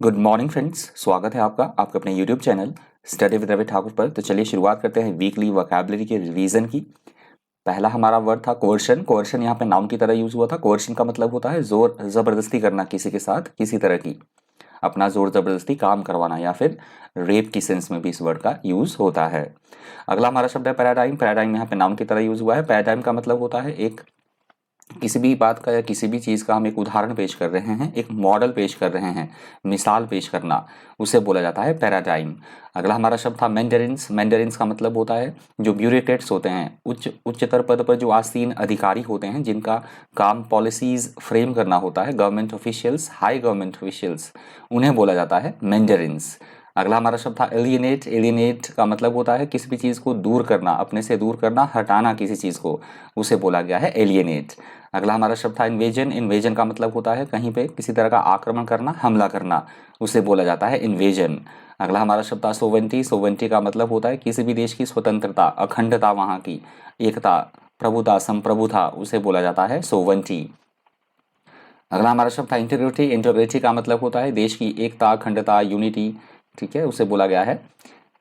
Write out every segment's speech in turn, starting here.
Good morning friends, स्वागत है आपका अपने YouTube channel study with Ravi Thakur पर। तो चलिए शुरुआत करते हैं वीकली वोकैबुलरी के रिवीजन की। पहला हमारा वर्ड था कोर्शन। कोर्शन यहाँ पे नाउन की तरह यूज हुआ था। कोर्शन का मतलब होता है जोर जबरदस्ती करना किसी के साथ, किसी तरह की अपना जोर जबरदस्ती काम करवाना, या फिर रेप की सेंस में भी इस वर्ड का यूज होता है। अगला हमारा शब्द है पैराडाइम। पैराडाइम यहाँ पे नाउन की तरह यूज हुआ है। पैराडाइम का मतलब होता है एक किसी भी बात का या किसी भी चीज़ का हम एक उदाहरण पेश कर रहे हैं, एक मॉडल पेश कर रहे हैं, मिसाल पेश करना, उसे बोला जाता है पैराडाइम। अगला हमारा शब्द था मैंडेरिन्स। मैंडेरिन्स का मतलब होता है जो ब्यूरोक्रेट्स होते हैं, उच्चतर पद पर जो आसीन अधिकारी होते हैं, जिनका काम पॉलिसीज फ्रेम करना होता है, government officials, high government officials, उन्हें बोला जाता है मैंडेरिन्स। अगला हमारा शब्द था एलियनेट। एलियनेट का मतलब होता है किसी भी चीज़ को दूर करना, अपने से दूर करना, हटाना किसी चीज़ को, उसे बोला गया है एलियनेट। अगला हमारा शब्द था इन्वेजन। इन्वेजन का मतलब होता है कहीं पे किसी तरह का आक्रमण करना, हमला करना, उसे बोला जाता है इन्वेजन। अगला हमारा शब्द था सोवेंटी। सोवेंटी का मतलब होता है किसी भी देश की स्वतंत्रता, अखंडता, वहाँ की एकता, प्रभुता, संप्रभुता, उसे बोला जाता है सोवेंटी। अगला हमारा शब्द था इंटीग्रिटी। इंटीग्रिटी का मतलब होता है देश की एकता, अखंडता, यूनिटी, ठीक है, उसे बोला गया है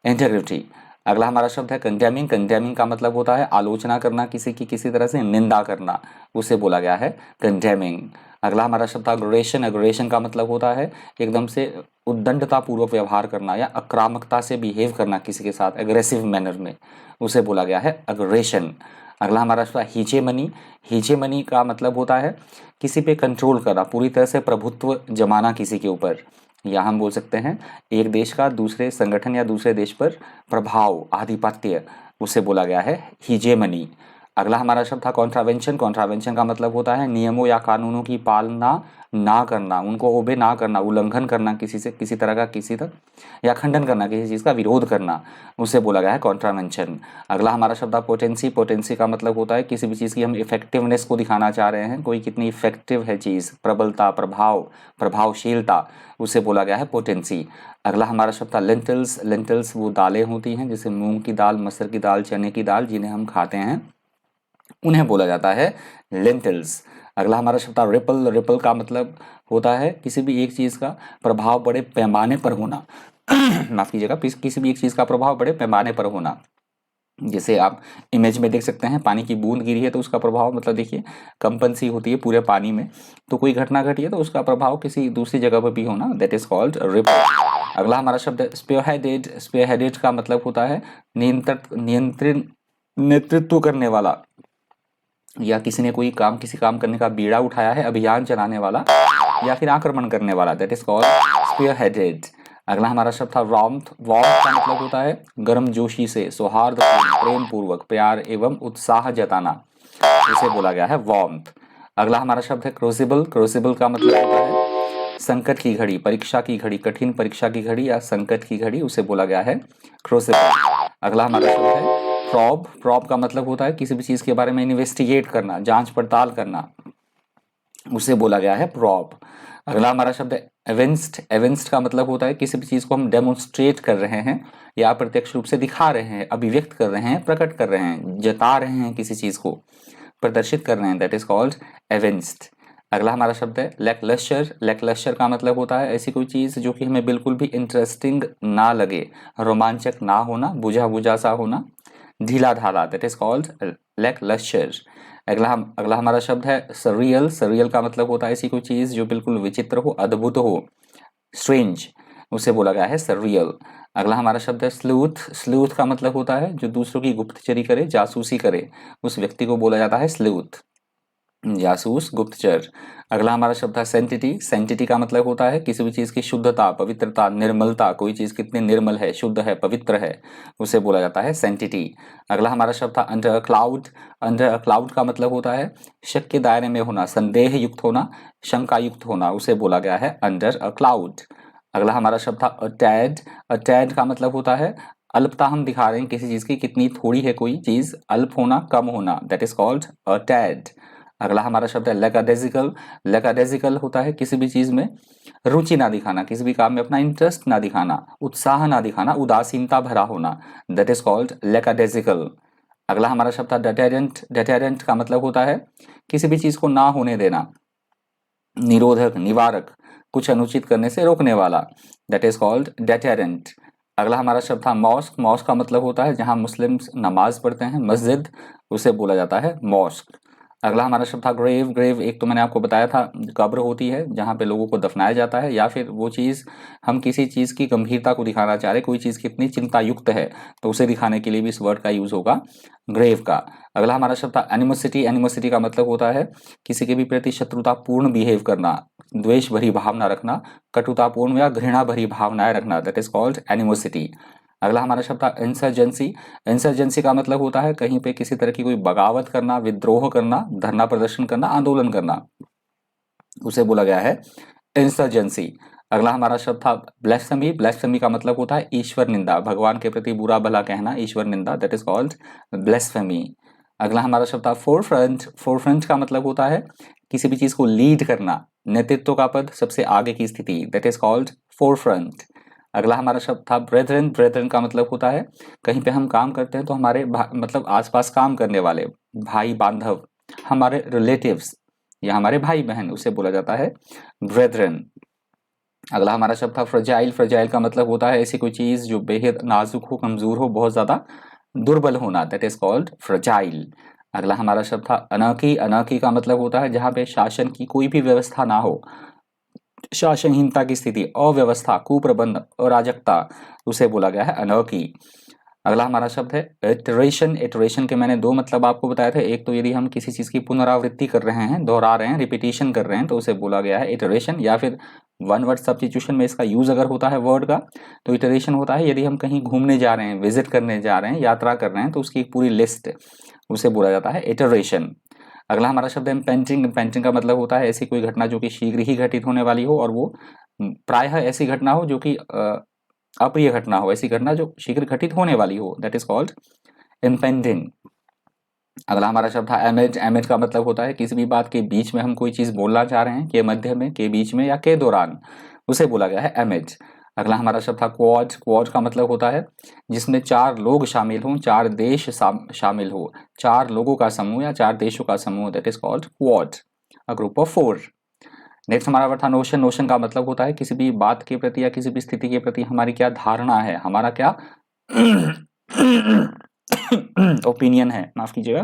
इंटीग्रिटी। अगला हमारा शब्द है कंडेमिंग। कंडेमिंग का मतलब होता है आलोचना करना, किसी की किसी तरह से निंदा करना, उसे बोला गया है कंडेमिंग। अगला हमारा शब्द था अग्रेशन। अग्रेशन का मतलब होता है एकदम से उद्दंडता पूर्वक व्यवहार करना या आक्रामकता से बिहेव करना किसी के साथ, एग्रेसिव मैनर में, उसे बोला गया है अग्रेशन। अगला हमारा शब्द हीजेमनी। हीजेमनी का मतलब होता है किसी पे कंट्रोल करना, पूरी तरह से प्रभुत्व जमाना किसी के ऊपर, या हम बोल सकते हैं एक देश का दूसरे संगठन या दूसरे देश पर प्रभाव, आधिपत्य, उसे बोला गया है हीजेमनी। अगला हमारा शब्द था कॉन्ट्रावेंशन। कॉन्ट्रावेंशन का मतलब होता है नियमों या कानूनों की पालना ना करना, उनको ओबे ना करना, उल्लंघन करना किसी से, किसी तरह का, किसी तक, या खंडन करना, किसी चीज़ का विरोध करना, उसे बोला गया है कॉन्ट्रावेंशन। अगला हमारा शब्द है पोटेंसी। पोटेंसी का मतलब होता है किसी भी चीज़ की हम इफेक्टिवनेस को दिखाना चाह रहे हैं, कोई कितनी इफेक्टिव है चीज़, प्रबलता, प्रभाव, प्रभावशीलता, उसे बोला गया है पोटेंसी। अगला हमारा शब्द था लेंटिल्स। लेंटिल्स वो दालें होती हैं जैसे मूंग की दाल, मसर की दाल, चने की दाल, जिन्हें हम खाते हैं, उन्हें बोला जाता है लेंटिल्स। अगला हमारा शब्द था रिपल। रिपल का मतलब होता है किसी भी एक चीज़ का प्रभाव बड़े पैमाने पर होना माफ कीजिएगा, किसी भी एक चीज़ का प्रभाव बड़े पैमाने पर होना। जैसे आप इमेज में देख सकते हैं पानी की बूंद गिरी है तो उसका प्रभाव, मतलब देखिए कंपन सी होती है पूरे पानी में, तो कोई घटना घटी है तो उसका प्रभाव किसी दूसरी जगह पर भी होना, दैट इज कॉल्ड रिपल। अगला हमारा शब्द है स्पीयरहेडेड। स्पीयरहेडेड का मतलब होता है नियंत्रण, नेतृत्व करने वाला, या किसी ने कोई काम, किसी काम करने का बीड़ा उठाया है, अभियान चलाने वाला या फिर आक्रमण करने वाला, दैट इज कॉल्ड स्पीयरहेडेड। अगला हमारा शब्द था वार्मथ। वार्मथ का मतलब होता है गर्मजोशी से, सौहार्दपूर्ण, प्रेम पूर्वक, प्यार एवं उत्साह जताना, इसे बोला गया है वार्मथ। अगला हमारा शब्द है क्रूसिबल। क्रूसिबल का मतलब होता है संकट की घड़ी, परीक्षा की घड़ी, कठिन परीक्षा की घड़ी या संकट की घड़ी, उसे बोला गया है क्रूसिबल। अगला हमारा शब्द है प्रॉब। प्रॉब का मतलब होता है किसी भी चीज के बारे में इन्वेस्टिगेट करना, जांच पड़ताल करना, उसे बोला गया है प्रॉब। अगला हमारा शब्द है एवेंस्ड। एवेंस्ड का मतलब होता है किसी भी चीज को हम डेमोन्स्ट्रेट कर रहे हैं या प्रत्यक्ष रूप से दिखा रहे हैं, अभिव्यक्त कर रहे हैं, प्रकट कर रहे हैं, जता रहे हैं, किसी चीज को प्रदर्शित कर रहे हैं, दैट इज कॉल्ड एवेंस्ड। अगला हमारा शब्द है लैकलस्टर। लैकलस्टर का मतलब होता है ऐसी कोई चीज जो कि हमें बिल्कुल भी इंटरेस्टिंग ना लगे, रोमांचक ना होना, बुझा बुझा सा होना, ढीला ढाला, दैट इज कॉल्ड लैकलस्टर। अगला हमारा शब्द है सरियल। सरियल का मतलब होता है ऐसी कोई चीज जो बिल्कुल विचित्र हो, अद्भुत हो, स्ट्रेंज, उसे बोला गया है सरियल। अगला हमारा शब्द है स्लूथ। स्लूथ का मतलब होता है जो दूसरों की गुप्तचरी करे, जासूसी करे, उस व्यक्ति को बोला जाता है स्लूथ, जासूस, गुप्तचर। अगला हमारा शब्द है सेंटिटी। सेंटिटी का मतलब होता है किसी भी चीज की शुद्धता, पवित्रता, निर्मलता, कोई चीज कितनी निर्मल है, शुद्ध है, पवित्र है, उसे बोला जाता है सेंटिटी। अगला हमारा शब्द था under a cloud. Under a cloud का मतलब होता है शक के दायरे में होना, संदेह युक्त होना, शंका युक्त होना, उसे बोला गया है अंडर अ क्लाउड। अगला हमारा शब्द था अटैड। अटैड का मतलब होता है अल्पता हम दिखा रहे हैं किसी चीज की, कितनी थोड़ी है कोई चीज, अल्प होना, कम होना, दैट इज कॉल्ड अटैड। अगला हमारा शब्द है लैकाडेजिकल। लैकाडेजिकल होता है किसी भी चीज में रुचि ना दिखाना, किसी भी काम में अपना इंटरेस्ट ना दिखाना, उत्साह ना दिखाना, उदासीनता भरा होना, दैट इज कॉल्ड लैकाडेजिकल। अगला हमारा शब्द था डेटेरेंट। डेटेरेंट का मतलब होता है किसी भी चीज को ना होने देना, निरोधक, निवारक, कुछ अनुचित करने से रोकने वाला, दैट इज कॉल्ड डेटेरेंट। अगला हमारा शब्द था मॉस्क। मॉस्क का मतलब होता है जहां मुस्लिम नमाज पढ़ते हैं, मस्जिद, उसे बोला जाता है मॉस्क। अगला हमारा शब्द था ग्रेव। ग्रेव एक तो मैंने आपको बताया था कब्र होती है जहाँ पे लोगों को दफनाया जाता है, या फिर वो चीज़ हम किसी चीज़ की गंभीरता को दिखाना चाह रहे, कोई चीज़ कितनी चिंता युक्त है तो उसे दिखाने के लिए भी इस वर्ड का यूज होगा ग्रेव का। अगला हमारा शब्द था एनिमोसिटी। एनिमोसिटी का मतलब होता है किसी के भी प्रति शत्रुतापूर्ण बिहेव करना, द्वेष भरी भावना रखना, कटुतापूर्ण या घृणा भरी भावनाएं रखना, दैट इज कॉल्ड एनिमोसिटी। अगला हमारा शब्द था इंसर्जेंसी। इंसर्जेंसी का मतलब होता है कहीं पे किसी तरह की कोई बगावत करना, विद्रोह करना, धरना प्रदर्शन करना, आंदोलन करना, उसे बोला गया है इंसर्जेंसी। अगला हमारा शब्द था ब्लेस्फेमी। ब्लेस्फेमी का मतलब होता है ईश्वर निंदा, भगवान के प्रति बुरा भला कहना, ईश्वर निंदा, दैट इज कॉल्ड ब्लेस्फेमी। अगला हमारा शब्द था फोरफ्रंट। फोरफ्रंट का मतलब होता है किसी भी चीज को लीड करना, नेतृत्व का पद, सबसे आगे की स्थिति, दैट इज कॉल्ड फोरफ्रंट। अगला हमारा शब्द था ब्रेथरन। ब्रेथरन का मतलब होता है कहीं पे हम काम करते हैं तो हमारे मतलब आसपास काम करने वाले भाई बांधव, हमारे रिलेटिव्स या हमारे भाई बहन, उसे बोला जाता है ब्रेथरन। अगला हमारा शब्द था फ्रजाइल। फ्रजाइल का मतलब होता है ऐसी कोई चीज जो बेहद नाजुक हो, कमजोर हो, बहुत ज्यादा दुर्बल होना, दैट इज कॉल्ड फ्रजाइल। अगला हमारा शब्द था अनार्की। अनार्की का मतलब होता है जहां पे शासन की कोई भी व्यवस्था ना हो, शासनहीनता की स्थिति, अव्यवस्था, कुप्रबंध, अराजकता, उसे बोला गया है अनार्की। अगला हमारा शब्द है इटरेशन। इटरेशन के मैंने दो मतलब आपको बताए थे, एक तो यदि हम किसी चीज की पुनरावृत्ति कर रहे हैं, दोहरा रहे हैं, रिपीटिशन कर रहे हैं तो उसे बोला गया है इटरेशन, या फिर वन वर्ड सब्स्टिट्यूशन में इसका यूज अगर होता है वर्ड का तो इटरेशन होता है यदि हम कहीं घूमने जा रहे हैं, विजिट करने जा रहे हैं, यात्रा कर रहे हैं तो उसकी एक पूरी लिस्ट, उसे बोला जाता है इटरेशन। अगला हमारा शब्द है इम्पेंटिंग। इम्पेंटिंग का मतलब होता है ऐसी कोई घटना जो कि शीघ्र ही घटित होने वाली हो, और वो प्रायः ऐसी घटना हो जो कि अप्रिय घटना हो, ऐसी घटना जो शीघ्र घटित होने वाली हो, दैट इज कॉल्ड इम्पेंडिंग। अगला हमारा शब्द है एमेज। एमेज का मतलब होता है किसी भी बात के बीच में हम कोई चीज बोलना चाह रहे हैं, के मध्य में, के बीच में या के दौरान, उसे बोला गया है एमेज। अगला हमारा शब्द था क्वाड। क्वाड का मतलब होता है जिसमें चार लोग शामिल हों, चार देश शामिल हो, चार लोगों का समूह या चार देशों का समूह, that is called quad, a group of four. Next हमारा वर्ड था नोशन। नोशन का मतलब होता है किसी भी बात के प्रति या किसी भी स्थिति के प्रति हमारी क्या धारणा है, हमारा क्या ओपिनियन है, माफ कीजिएगा,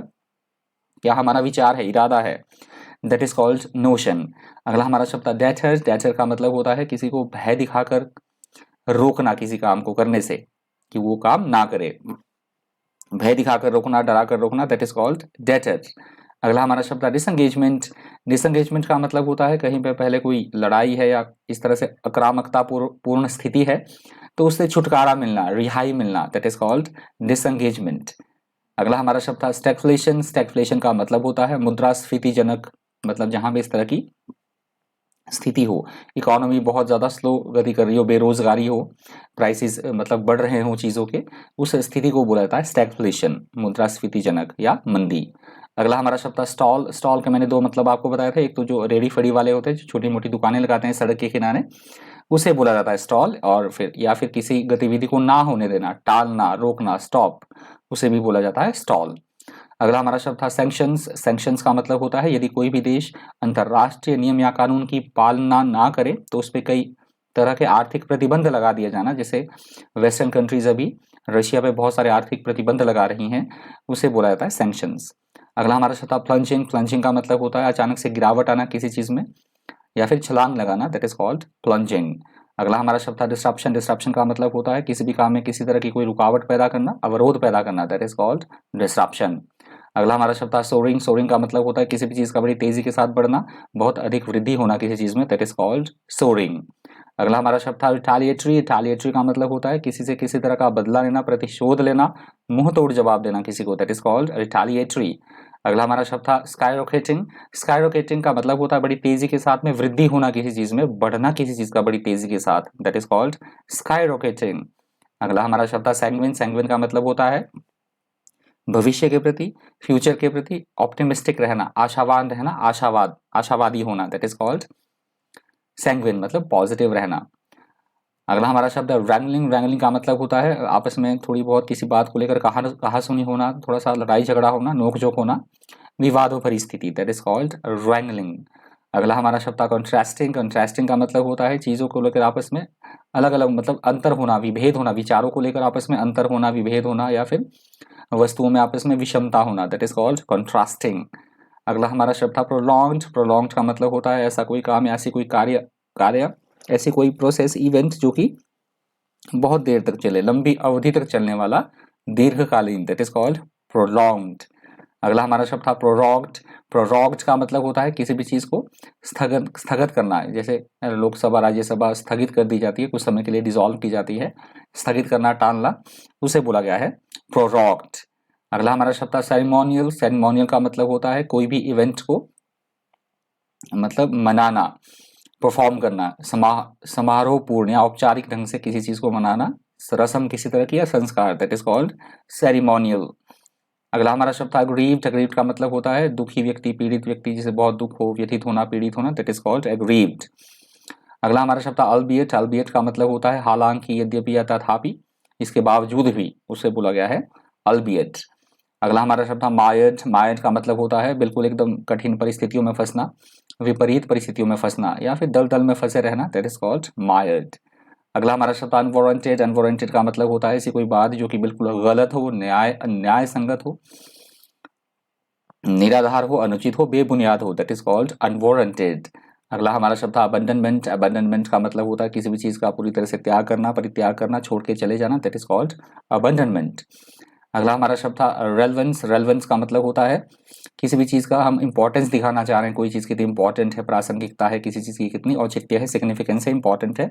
क्या हमारा विचार है, इरादा है, दैट इज कॉल्ड नोशन। अगला हमारा शब्द था डेटर। डेटर का मतलब होता है किसी को भय दिखाकर रोकना किसी काम को करने से, कि वो काम ना करे, भय दिखाकर रोकना, डराकर रोकना, दैट इज कॉल्ड डेटर। अगला हमारा शब्द है डिसंगेजमेंट। डिसंगेजमेंट का मतलब होता है कहीं पे पहले कोई लड़ाई है या इस तरह से आक्रामकता पूर्ण स्थिति है तो उससे छुटकारा मिलना, रिहाई मिलना, दैट इज कॉल्ड डिसंगेजमेंट। अगला हमारा शब्द था स्टैगफ्लेशन। स्टैगफ्लेशन का मतलब होता है मुद्रास्फीतिजनक, मतलब जहां भी इस तरह की स्थिति हो, इकोनॉमी बहुत ज़्यादा स्लो गति कर रही हो, बेरोजगारी हो, प्राइसेस मतलब बढ़ रहे हो चीज़ों के, उस स्थिति को बोला जाता है स्टैगफ्लेशन, मुद्रास्फीतिजनक या मंदी। अगला हमारा शब्द था स्टॉल। स्टॉल के मैंने दो मतलब आपको बताए थे, एक तो जो रेडी फड़ी वाले होते हैं जो छोटी मोटी दुकानें लगाते हैं सड़क के किनारे, उसे बोला जाता है स्टॉल, और फिर या फिर किसी गतिविधि को ना होने देना, टालना, रोकना, स्टॉप, उसे भी बोला जाता है स्टॉल। अगला हमारा शब्द था सैंक्शंस। सैंक्शंस का मतलब होता है यदि कोई भी देश अंतर्राष्ट्रीय नियम या कानून की पालना ना करे तो उस पर कई तरह के आर्थिक प्रतिबंध लगा दिया जाना, जैसे वेस्टर्न कंट्रीज अभी रशिया पे बहुत सारे आर्थिक प्रतिबंध लगा रही हैं, उसे बोला जाता है सैंक्शंस। अगला हमारा शब्द था प्लंजिंग। प्लंजिंग का मतलब होता है अचानक से गिरावट आना किसी चीज में या फिर छलांग लगाना, दैट इज कॉल्ड प्लंजिंग। अगला हमारा शब्द था डिस्ट्रप्शन। डिस्ट्रप्शन का मतलब होता है किसी भी काम में किसी तरह की कोई रुकावट पैदा करना, अवरोध पैदा करना, दैट इज कॉल्ड डिस्ट्रप्शन। अगला हमारा शब्द था सोरिंग। सोरिंग का मतलब होता है किसी भी चीज का बड़ी तेजी के साथ बढ़ना, बहुत अधिक वृद्धि होना किसी चीज में, दैट इज कॉल्ड सोरिंग। अगला हमारा शब्द था रिटालिएटरी। रिटालिएटरी का मतलब होता है किसी से किसी तरह का बदला लेना, प्रतिशोध लेना, मुंह तोड़ जवाब देना किसी को, दैट इज कॉल्ड रिटालिएटरी। अगला हमारा शब्द था स्काईरॉकेटिंग। स्काईरॉकेटिंग का मतलब होता है बड़ी तेजी के साथ में वृद्धि होना किसी चीज में, बढ़ना किसी चीज का बड़ी तेजी के साथ, दैट इज कॉल्ड स्काईरॉकेटिंग। अगला हमारा शब्द था सैंग्विन। सैंग्विन का मतलब होता है भविष्य के प्रति, फ्यूचर के प्रति ऑप्टिमिस्टिक रहना, आशावान रहना, आशावादी होना, दैट इज कॉल्ड सैंग्विन, मतलब पॉजिटिव रहना। अगला हमारा शब्द है व्रैंगलिंग। व्रैंगलिंग का मतलब होता है आपस में थोड़ी बहुत किसी बात को लेकर कहासुनी होना, थोड़ा सा लड़ाई झगड़ा होना, नोक झोंक होना, विवादों भरी स्थिति, दैट इज कॉल्ड व्रैंगलिंग। अगला हमारा शब्द था कंट्रास्टिंग। कंट्रास्टिंग का मतलब होता है चीज़ों को लेकर आपस में अलग अलग मतलब अंतर होना, विभेद होना, विचारों को लेकर आपस में अंतर होना, विभेद होना, या फिर वस्तुओं में आपस में विषमता होना, दैट इज कॉल्ड कंट्रास्टिंग। अगला हमारा शब्द था प्रोलॉन्ग्ड। प्रोलॉन्ग्ड का मतलब होता है ऐसा कोई काम या ऐसी कोई कार्य ऐसी कोई प्रोसेस, इवेंट जो कि बहुत देर तक चले, लंबी अवधि तक चलने वाला, दीर्घकालीन, दैट इज कॉल्ड प्रोलॉन्ग्ड। अगला हमारा शब्द था प्रोरॉग्ड। प्रोरॉग्ड का मतलब होता है किसी भी चीज को स्थगत स्थगित करना है, जैसे लोकसभा राज्यसभा स्थगित कर दी जाती है, कुछ समय के लिए डिसॉल्व की जाती है, स्थगित करना, टालना, उसे बोला गया है प्रोरॉग्ड। अगला हमारा शब्द था सेरेमोनियल। सेरेमोनियल का मतलब होता है कोई भी इवेंट को मतलब मनाना, परफॉर्म करना, समारोहपूर्ण या औपचारिक ढंग से किसी चीज को मनाना, रस्म किसी तरह की या संस्कार, दैट इज कॉल्ड सेरेमोनियल। अगला हमारा शब्द था एग्रीव्ड। एग्रीव्ड का मतलब होता है दुखी व्यक्ति, पीड़ित व्यक्ति, जिसे बहुत दुख हो, व्यथित होना, पीड़ित होना, दैट इज कॉल्ड एग्रीव्ड। अगला हमारा शब्द था अल्बियट। अल्बियट का मतलब होता है हालांकि, यद्यपि या तथापि, इसके बावजूद भी, उसे बोला गया है अल्बियट। अगला हमारा शब्द था मायड। मायड का मतलब होता है बिल्कुल एकदम कठिन परिस्थितियों में फंसना, विपरीत परिस्थितियों में फंसना, या फिर दलदल में फंसे रहना, दैट इज कॉल्ड मायड। अगला हमारा शब्द अनवारंटेड। अनवारंटेड का मतलब होता है ऐसी कोई बात जो कि बिल्कुल गलत हो, न्याय संगत हो, निराधार हो, अनुचित हो, बेबुनियाद हो, दैट इज कॉल्ड अनवारंटेड। अगला हमारा शब्द था अबंडनमेंट। अबंडनमेंट का मतलब होता है किसी भी चीज का पूरी तरह से त्याग करना, परित्याग करना, छोड़ के चले जाना, दैट इज कॉल्ड अबंडनमेंट। अगला हमारा शब्द था रेलेवेंस। रेलेवेंस का मतलब होता है किसी भी चीज का हम इंपॉर्टेंस दिखाना चाह रहे हैं, कोई चीज कितनी इंपॉर्टेंट है, प्रासंगिकता है, किसी चीज की कितनी औचित्य है, सिग्निफिकेंस है, इंपॉर्टेंट है,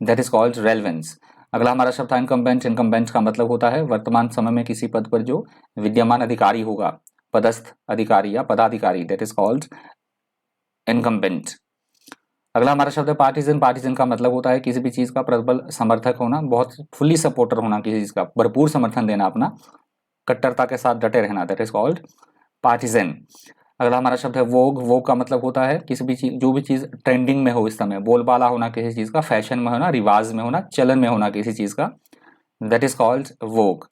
दैट इज कॉल्ड रेलेवेंस। अगला हमारा शब्द था इनकम्बेंट। इनकम्बेंट का मतलब होता है वर्तमान समय में किसी पद पर जो विद्यमान अधिकारी होगा, पदस्थ अधिकारी या पदाधिकारी, दैट इज कॉल्ड इनकम्बेंट। अगला हमारा शब्द है पार्टीजन। पार्टीजन का मतलब होता है किसी भी चीज का प्रबल समर्थक होना, बहुत फुल्ली सपोर्टर होना, किसी चीज का भरपूर समर्थन देना, अपना कट्टरता के साथ डटे रहना, दैट इज कॉल्ड पार्टीजन। अगला हमारा शब्द है वोग। वोग का मतलब होता है किसी भी चीज, जो भी चीज ट्रेंडिंग में हो, इस समय बोलबाला होना किसी चीज का, फैशन में होना, रिवाज में होना, चलन में होना किसी चीज का, दैट इज कॉल्ड वोग।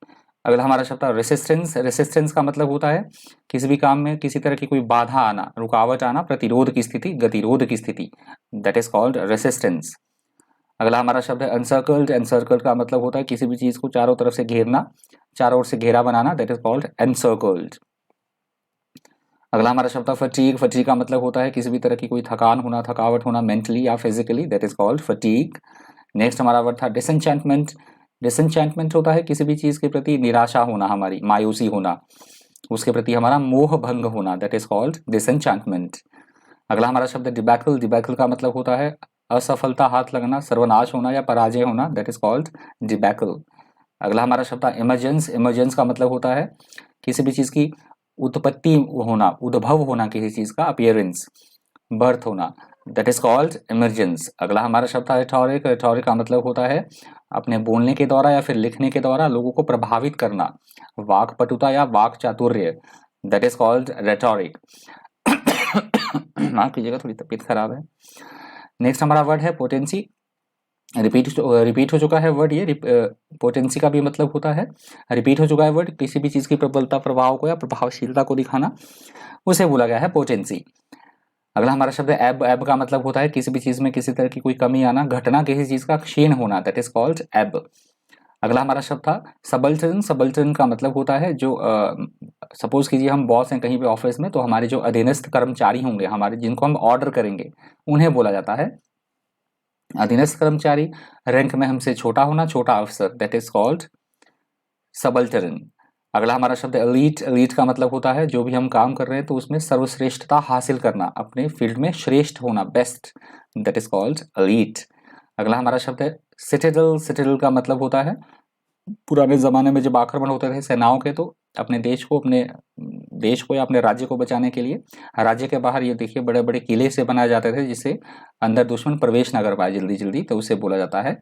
अगला हमारा शब्द है रेसिस्टेंस। रेसिस्टेंस का मतलब होता है किसी भी काम में किसी तरह की कोई बाधा आना, रुकावट आना, प्रतिरोध की स्थिति, गतिरोध की स्थिति, दैट इज कॉल्ड रेसिस्टेंस। अगला हमारा शब्द है एनसर्कल्ड। एनसर्कल्ड का मतलब होता है किसी भी चीज को चारों तरफ से घेरना, चारों ओर से घेरा बनाना, दैट इज कॉल्ड एनसर्कल्ड। अगला हमारा शब्द है फटीग। फटीग का मतलब होता है किसी भी तरह की कोई थकान होना, थकावट होना, मेंटली या physically, that is called fatigue. Next हमारा वर्ड था डिसएंचेंटमेंट। डिसएंचेंटमेंट होता है किसी भी चीज के प्रति निराशा होना, हमारी मायूसी होना, उसके प्रति हमारा मोह भंग होना, दैट इज कॉल्ड डिसएंचेंटमेंट। अगला हमारा शब्द है डिबैकल। डिबैकल का मतलब होता है असफलता हाथ लगना, सर्वनाश होना या पराजय होना, दैट इज कॉल्ड डिबैकल। अगला हमारा शब्द है इमरजेंस। इमरजेंस का मतलब होता है किसी भी चीज की उत्पत्ति होना, उद्भव होना, किसी चीज का अपीयरेंस, बर्थ होना, दैट इज कॉल्ड इमरजेंस। अगला हमारा शब्द है रेटोरिक। रेटोरिक का मतलब होता है अपने बोलने के द्वारा या फिर लिखने के द्वारा लोगों को प्रभावित करना, वाक्पटुता या वाक चातुर्य, दैट इज कॉल्ड रेटोरिक। माफ कीजिएगा, थोड़ी तबीयत खराब है। नेक्स्ट हमारा वर्ड है पोटेंसी। रिपीट हो चुका है वर्ड ये। पोटेंसी का भी मतलब होता है, रिपीट हो चुका है वर्ड, किसी भी चीज की प्रबलता, प्रभाव को या प्रभावशीलता को दिखाना, उसे बोला गया है पोटेंसी। अगला हमारा शब्द है एब। एब का मतलब होता है किसी भी चीज में किसी तरह की कोई कमी आना, घटना, किसी चीज का क्षीण होना, दैट इज कॉल्ड एब। अगला हमारा शब्द था सबल्टर्न। सबल्टर्न का मतलब होता है जो सपोज कीजिए हम बॉस हैं कहीं पे ऑफिस में, तो हमारे जो अधीनस्थ कर्मचारी होंगे, हमारे जिनको हम ऑर्डर करेंगे, उन्हें बोला जाता है अधीनस्थ कर्मचारी। रैंक में हमसे छोटा होना, छोटा अफसर, दैट इज कॉल्ड सबल्टर्न। अगला हमारा शब्द है एलीट। एलीट का मतलब होता है जो भी हम काम कर रहे हैं तो उसमें सर्वश्रेष्ठता हासिल करना, अपने फील्ड में श्रेष्ठ होना, best, that is called elite. अगला हमारा शब्द है सिटाडेल। सिटाडेल का मतलब होता है पुराने जमाने में जब आक्रमण होते थे सेनाओं के, तो अपने देश को या अपने राज्य को बचाने के लिए राज्य के बाहर ये देखिए बड़े बड़े किले से बनाए जाते थे, जिससे अंदर दुश्मन प्रवेश ना कर पाए जल्दी जल्दी, तो उसे बोला जाता है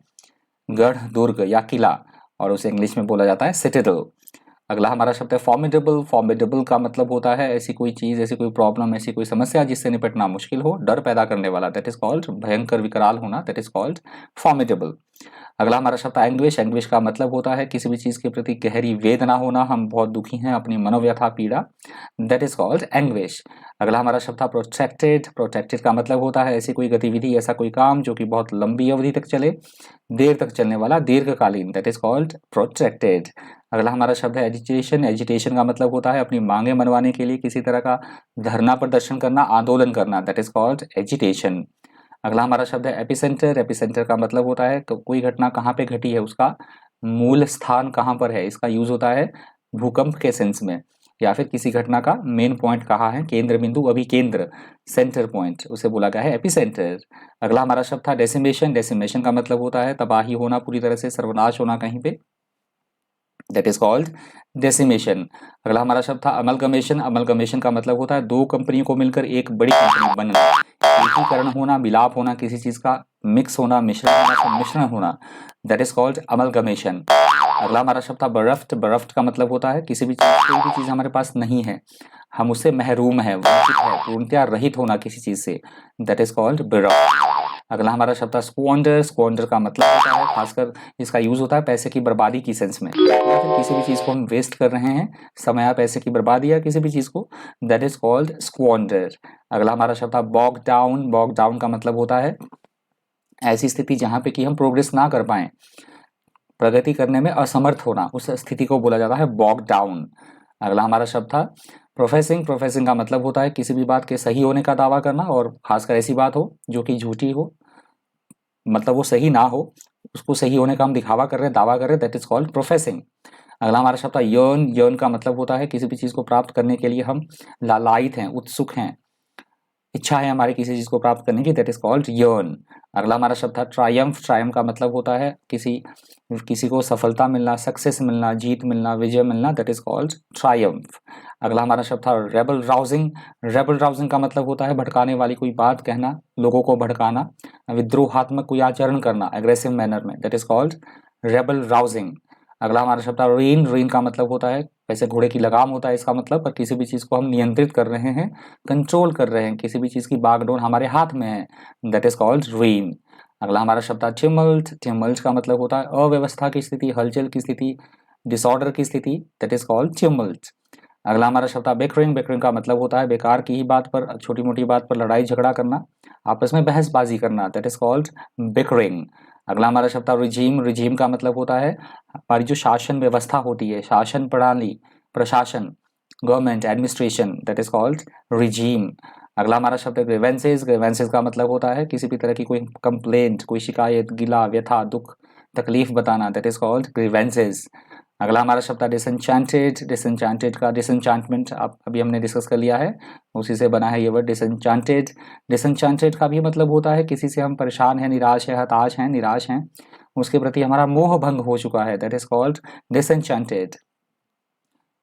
गढ़, दुर्ग या किला, और उसे इंग्लिश में बोला जाता है सिटाडेल। अगला हमारा शब्द है फॉर्मिडेबल। फॉर्मिडेबल का मतलब होता है ऐसी कोई चीज, ऐसी कोई प्रॉब्लम, ऐसी कोई समस्या जिससे निपटना मुश्किल हो, डर पैदा करने वाला, दैट इज कॉल्ड भयंकर, विकराल होना, दैट इज कॉल्ड फॉर्मिडेबल। अगला हमारा शब्द है एंग्विश। एंग्विश का मतलब होता है किसी भी चीज के प्रति गहरी वेदना होना, हम बहुत दुखी हैं, अपनी मनोव्यथा पीड़ा, दैट इज कॉल्ड एंग्विश। अगला हमारा शब्द था प्रोटेक्टेड। प्रोटेक्टेड का मतलब होता है ऐसी कोई गतिविधि, ऐसा कोई काम जो कि बहुत लंबी अवधि तक चले, देर तक चलने वाला, दीर्घकालीन, दैट इज कॉल्ड प्रोटेक्टेड। अगला हमारा शब्द है एजिटेशन। एजिटेशन का मतलब होता है अपनी मांगे मनवाने के लिए किसी तरह का धरना प्रदर्शन करना, आंदोलन करना, दैट इज कॉल्ड एजिटेशन। अगला हमारा शब्द है एपिसेंटर। एपिसेंटर का मतलब होता है कोई घटना कहाँ पे घटी है, उसका मूल स्थान कहाँ पर है। इसका यूज होता है भूकंप के सेंस में, या फिर किसी घटना का मेन पॉइंट कहाँ है, केंद्र बिंदु, अभिकेंद्र, सेंटर पॉइंट, उसे बोला गया है एपिसेंटर। अगला हमारा शब्द था डेसिमेशन। डेसिमेशन का मतलब होता है तबाही होना, पूरी तरह से सर्वनाश होना कहीं पे, दैट इज कॉल्ड डेसिमेशन। अगला हमारा शब्द था अमलगमेशन। अमलगमेशन का मतलब होता है दो कंपनियों को मिलकर एक बड़ी कंपनी बनना, एकीकरण होना, मिलाप होना, किसी चीज का मिक्स होना, मिश्रण होना, सम्मिश्रण होना, दैट इज कॉल्ड अमलगमेशन। अगला हमारा शब्द था बरफ्ट। बरफ्ट का मतलब होता है किसी भी चीज, कोई भी चीज हमारे पास नहीं है, हम उससे महरूम है, वंचित है, पूर्णतया रहित होना किसी चीज से, दैट इज कॉल्ड बरफ्ट। अगला हमारा शब्द था स्क्वांडर। स्क्वांडर का मतलब होता है, खासकर इसका यूज होता है पैसे की बर्बादी की सेंस में, या फिर किसी भी चीज को हम वेस्ट कर रहे हैं, समय या पैसे की बर्बादी या किसी भी चीज को, दैट इज कॉल्ड स्क्वांडर। अगला हमारा शब्द था बॉग डाउन। बॉग डाउन का मतलब होता है ऐसी स्थिति जहां पे कि हम प्रोग्रेस ना कर पाए, प्रगति करने में असमर्थ होना, उस स्थिति को बोला जाता है बॉग डाउन। अगला हमारा शब्द था प्रोफेसिंग। प्रोफेसिंग का मतलब होता है किसी भी बात के सही होने का दावा करना, और खासकर ऐसी बात हो जो कि झूठी हो, मतलब वो सही ना हो, उसको सही होने का हम दिखावा कर रहे हैं, दावा कर रहे हैं, दैट इज कॉल्ड प्रोफेसिंग। अगला हमारा शब्द है यर्न। यर्न का मतलब होता है किसी भी चीज को प्राप्त करने के लिए हम लालायित हैं, उत्सुक हैं, इच्छा है हमारी किसी चीज को प्राप्त करने की, दैट इज कॉल्ड यर्न। अगला हमारा शब्द था ट्रायम्फ। ट्रायम्फ का मतलब होता है किसी किसी को सफलता मिलना, सक्सेस मिलना, जीत मिलना, विजय मिलना, दैट इज कॉल्ड ट्रायम्फ। अगला हमारा शब्द था रेबल राउजिंग। रेबल राउजिंग का मतलब होता है भड़काने वाली कोई बात कहना, लोगों को भड़काना, विद्रोहात्मक कोई आचरण करना एग्रेसिव मैनर में, that is called rebel rousing. अगला हमारा शब्द था रीन। रीन का मतलब होता है वैसे घोड़े की लगाम होता है इसका मतलब, पर किसी भी चीज को हम नियंत्रित कर रहे हैं, कंट्रोल कर रहे हैं, किसी भी चीज की बागडोर हमारे हाथ में है, दैट इज कॉल्ड रीन। अगला हमारा शब्द था टिमल्ट। टिमल्ट का मतलब होता है अव्यवस्था की स्थिति, हलचल की स्थिति, डिसऑर्डर की स्थिति, दैट इज कॉल्ड टिमल्ट। अगला हमारा शब्द था बिकरिंग। बिकरिंग का मतलब होता है बेकार की ही बात पर, छोटी मोटी बात पर लड़ाई झगड़ा करना, आपस में बहसबाजी करना, दैट इज कॉल्ड बिकरिंग। अगला हमारा शब्द था रिजीम। रिजीम का मतलब होता है हमारी जो शासन व्यवस्था होती है, शासन प्रणाली, प्रशासन, government, administration, that is called regime. अगला हमारा शब्द है ग्रीवेंसेस। ग्रीवेंसेस का मतलब होता है किसी भी तरह की कोई कंप्लेंट, कोई शिकायत, गिला, व्यथा, दुख, तकलीफ बताना, दैट इज कॉल्ड ग्रीवेंसेस। अगला हमारा शब्द है डिसएंचेंटेड। डिसएंचेंटेड का डिसएंचांटमेंट आप अभी हमने डिस्कस कर लिया है, उसी से बना है ये वर्ड डिसएंचांटेड। डिसएंचांटेड का भी मतलब होता है किसी से हम परेशान हैं, निराश है, हताश हैं, निराश हैं, उसके प्रति हमारा मोह भंग हो चुका है, दैट इज कॉल्ड डिसएंचांटेड।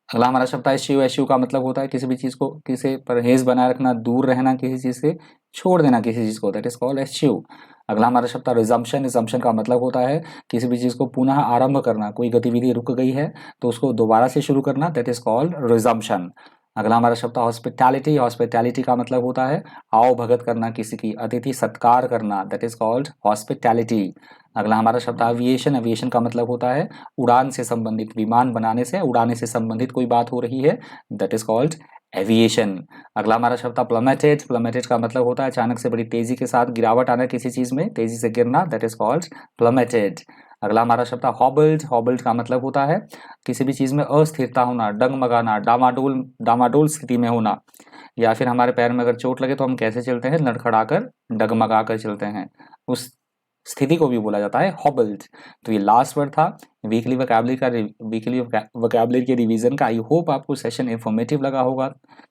अगला हमारा शब्द है एश्यू। एश्यू का मतलब होता है किसी भी चीज को, किसी परहेज बनाए रखना, दूर रहना किसी चीज से, छोड़ देना किसी चीज को, दैट इज कॉल्ड एश्यू। अगला हमारा शब्द है रिजम्पशन। रिजम्पशन का मतलब होता है किसी भी चीज को पुनः आरंभ करना, कोई गतिविधि रुक गई है तो उसको दोबारा से शुरू करना, दैट इज कॉल्ड रिजम्पशन। अगला हमारा शब्द है हॉस्पिटैलिटी। हॉस्पिटैलिटी का मतलब होता है आओ भगत करना, किसी की अतिथि सत्कार करना, दैट इज कॉल्ड हॉस्पिटैलिटी। अगला हमारा शब्द है एविएशन। एविएशन का मतलब होता है उड़ान से संबंधित, विमान बनाने से, उड़ाने से संबंधित कोई बात हो रही है, दैट इज कॉल्ड एविएशन। अगला हमारा शब्द है प्लमेटेड। प्लमेटेड का मतलब होता है अचानक से बड़ी तेजी के साथ गिरावट आना किसी चीज में, तेजी से गिरना, दैट इज कॉल्ड प्लमेटेड। अगला हमारा शब्द है हॉबल्ड। हॉबल्ड का मतलब होता है किसी भी चीज में अस्थिरता होना, डगमगाना, डामाडोल डामाडोल स्थिति में होना, या फिर हमारे पैर में अगर चोट लगे तो हम कैसे चलते हैं, लड़खड़ाकर, डगमगाकर चलते हैं, उस स्थिति को भी बोला जाता है हॉबल्ड। तो ये लास्ट वर्ड था वीकली वोकैबुलरी के रिवीजन का। आई होप आपको सेशन इंफॉर्मेटिव लगा होगा,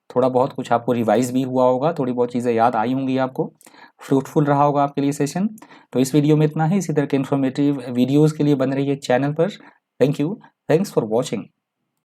थोड़ा बहुत कुछ आपको रिवाइज भी हुआ होगा, थोड़ी बहुत चीज़ें याद आई होंगी आपको, फ्रूटफुल रहा होगा आपके लिए सेशन। तो इस वीडियो में इतना ही। इसी तरह के इन्फॉर्मेटिव वीडियोज़ के लिए बन रही है चैनल पर। Thank you, thanks for watching.